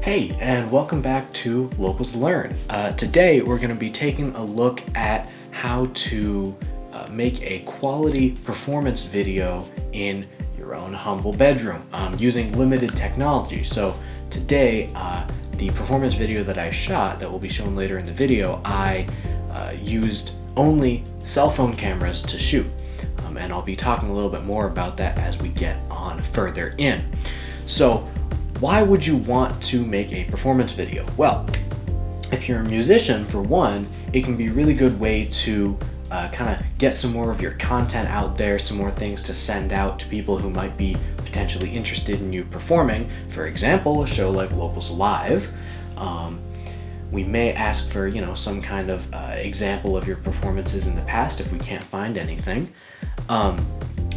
Hey, and welcome back to Locals Learn. Today we're going to be taking a look at how to make a quality performance video in your own humble bedroom using limited technology. So today, the performance video that I shot that will be shown later in the video, I used only cell phone cameras to shoot. And I'll be talking a little bit more about that as we get on further in. So why would you want to make a performance video? Well, if you're a musician, for one, it can be a really good way to kind of get some more of your content out there, some more things to send out to people who might be potentially interested in you performing. For example, a show like Locals Live. We may ask for, some kind of example of your performances in the past if we can't find anything.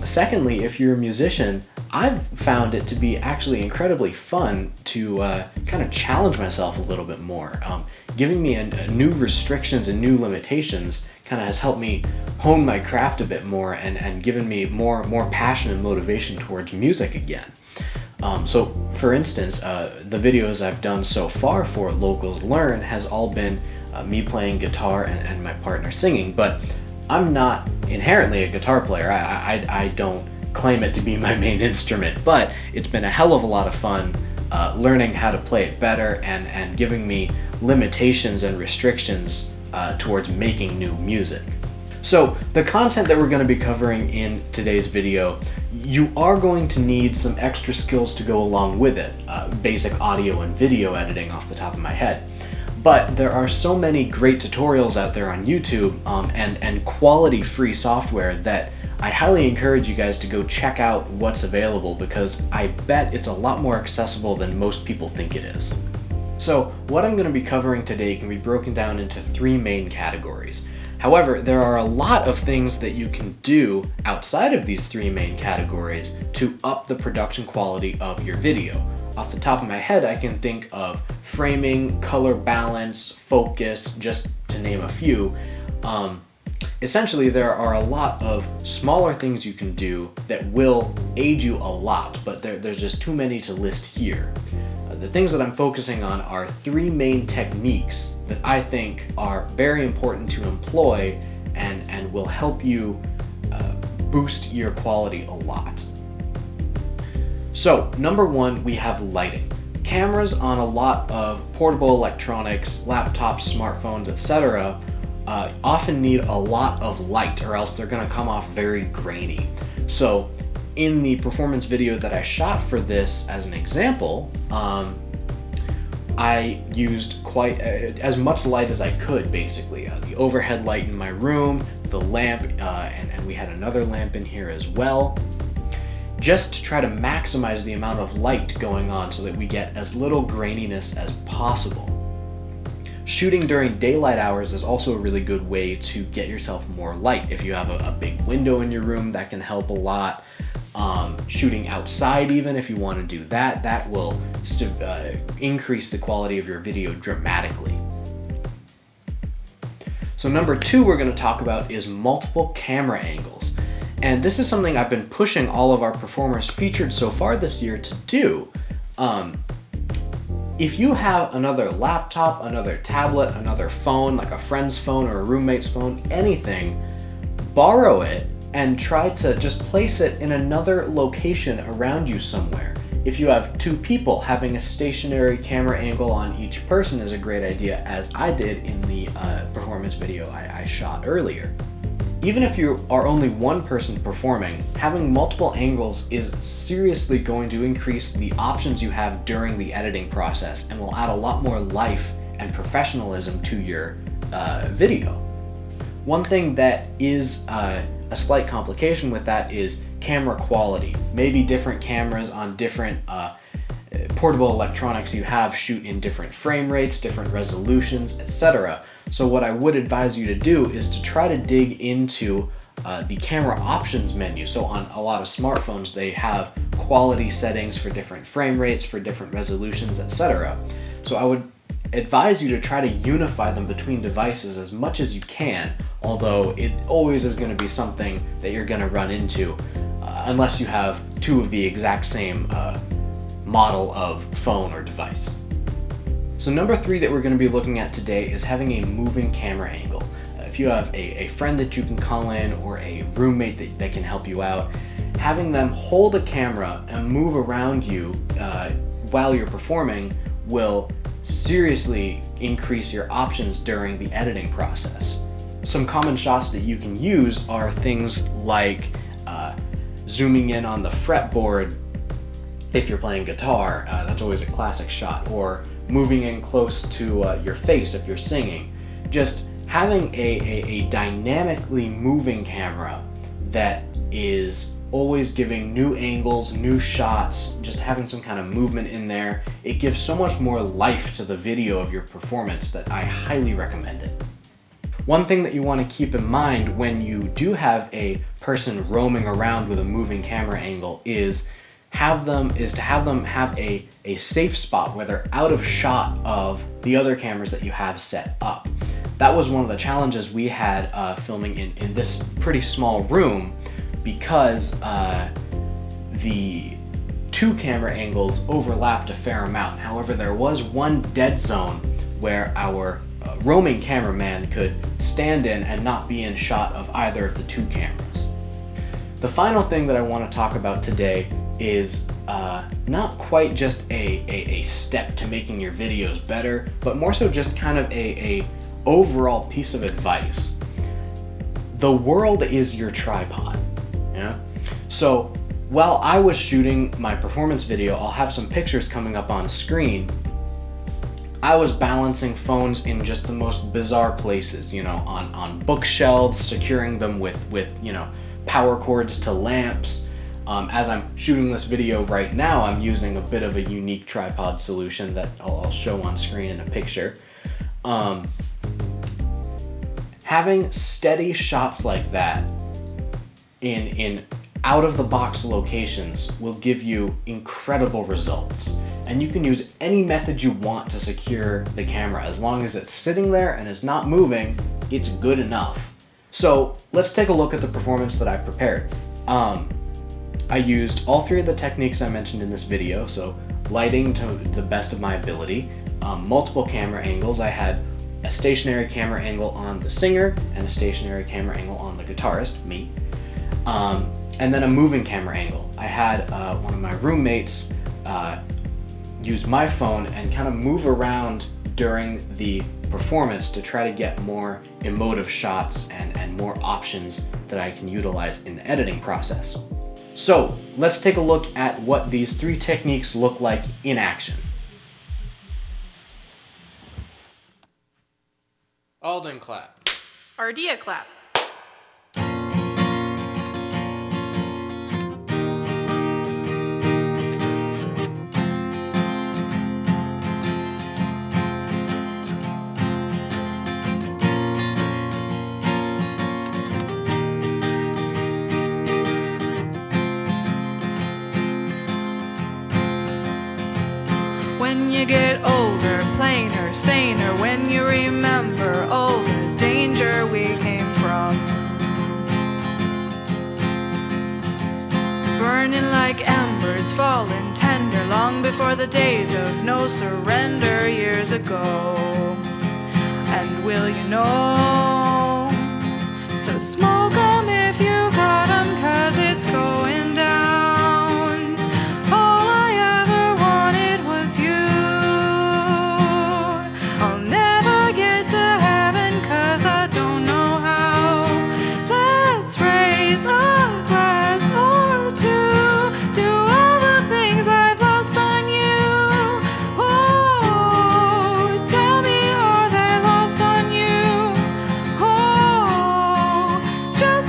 Secondly, if you're a musician, I've found it to be actually incredibly fun to kind of challenge myself a little bit more. Giving me new restrictions and new limitations kind of has helped me hone my craft a bit more and given me more passion and motivation towards music again. So for instance, the videos I've done so far for Locals Learn has all been me playing guitar and my partner singing, but I'm not inherently a guitar player. I don't claim it to be my main instrument, but it's been a hell of a lot of fun learning how to play it better and giving me limitations and restrictions towards making new music. So the content that we're going to be covering in today's video, you are going to need some extra skills to go along with it, basic audio and video editing off the top of my head. But there are so many great tutorials out there on YouTube and quality free software that I highly encourage you guys to go check out what's available, because I bet it's a lot more accessible than most people think it is. So what I'm going to be covering today can be broken down into three main categories. However, there are a lot of things that you can do outside of these three main categories to up the production quality of your video. Off the top of my head, I can think of framing, color balance, focus, just to name a few. Essentially, there are a lot of smaller things you can do that will aid you a lot, but there's just too many to list here. The things that I'm focusing on are three main techniques that I think are very important to employ and will help you boost your quality a lot. So, number one, we have lighting. Cameras on a lot of portable electronics, laptops, smartphones, etc. Often need a lot of light, or else they're going to come off very grainy. So in the performance video that I shot for this as an example, I used quite as much light as I could, basically. The overhead light in my room, the lamp, and we had another lamp in here as well, just to try to maximize the amount of light going on so that we get as little graininess as possible. Shooting during daylight hours is also a really good way to get yourself more light. If you have a big window in your room, that can help a lot. Shooting outside, even if you want to do that, that will increase the quality of your video dramatically. So number two we're going to talk about is multiple camera angles. And this is something I've been pushing all of our performers featured so far this year to do. If you have another laptop, another tablet, another phone, like a friend's phone or a roommate's phone, anything, borrow it and try to just place it in another location around you somewhere. If you have two people, having a stationary camera angle on each person is a great idea, as I did in the performance video I shot earlier. Even if you are only one person performing, having multiple angles is seriously going to increase the options you have during the editing process and will add a lot more life and professionalism to your video. One thing that is a slight complication with that is camera quality. Maybe different cameras on different portable electronics you have shoot in different frame rates, different resolutions, etc. So what I would advise you to do is to try to dig into the camera options menu. So on a lot of smartphones, they have quality settings for different frame rates, for different resolutions, etc. So I would advise you to try to unify them between devices as much as you can, although it always is going to be something that you're going to run into unless you have two of the exact same model of phone or device. So number 3 that we're going to be looking at today is having a moving camera angle. If you have a friend that you can call in or a roommate that can help you out, having them hold a camera and move around you while you're performing will seriously increase your options during the editing process. Some common shots that you can use are things like zooming in on the fretboard if you're playing guitar, that's always a classic shot, or moving in close to your face if you're singing. Just having a dynamically moving camera that is always giving new angles, new shots, just having some kind of movement in there, it gives so much more life to the video of your performance that I highly recommend it. One thing that you want to keep in mind when you do have a person roaming around with a moving camera angle is to have them have a safe spot where they're out of shot of the other cameras that you have set up. That was one of the challenges we had filming in this pretty small room, because the 2 camera angles overlapped a fair amount. However, there was one dead zone where our roaming cameraman could stand in and not be in shot of either of the 2 cameras. The final thing that I want to talk about today is not quite just a step to making your videos better, but more so just kind of a overall piece of advice. The world is your tripod. Yeah? So while I was shooting my performance video, I'll have some pictures coming up on screen. I was balancing phones in just the most bizarre places, on bookshelves, securing them with power cords to lamps. As I'm shooting this video right now, I'm using a bit of a unique tripod solution that I'll show on screen in a picture. Having steady shots like that in out-of-the-box locations will give you incredible results. And you can use any method you want to secure the camera. As long as it's sitting there and is not moving, it's good enough. So let's take a look at the performance that I've prepared. I used all 3 of the techniques I mentioned in this video, so lighting to the best of my ability, multiple camera angles. I had a stationary camera angle on the singer and a stationary camera angle on the guitarist, me, and then a moving camera angle. I had one of my roommates use my phone and kind of move around during the performance to try to get more emotive shots and more options that I can utilize in the editing process. So let's take a look at what these 3 techniques look like in action. Alden clap. Ardea clap. When you get older, plainer, saner, when you remember all the danger we came from. Burning like embers, falling tender, long before the days of no surrender years ago. And will you know? So smoke 'em if you got 'em, 'cause it's going down. Just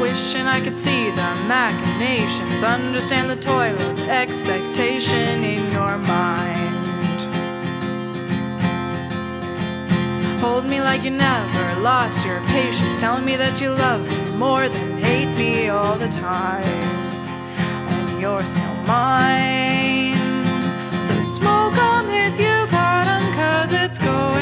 Wishing I could see the machinations, understand the toil of expectation in your mind. Hold me like you never lost your patience, telling me that you love me more than hate me all the time. And you're still mine. So smoke 'em if you got 'em, 'cause it's gold.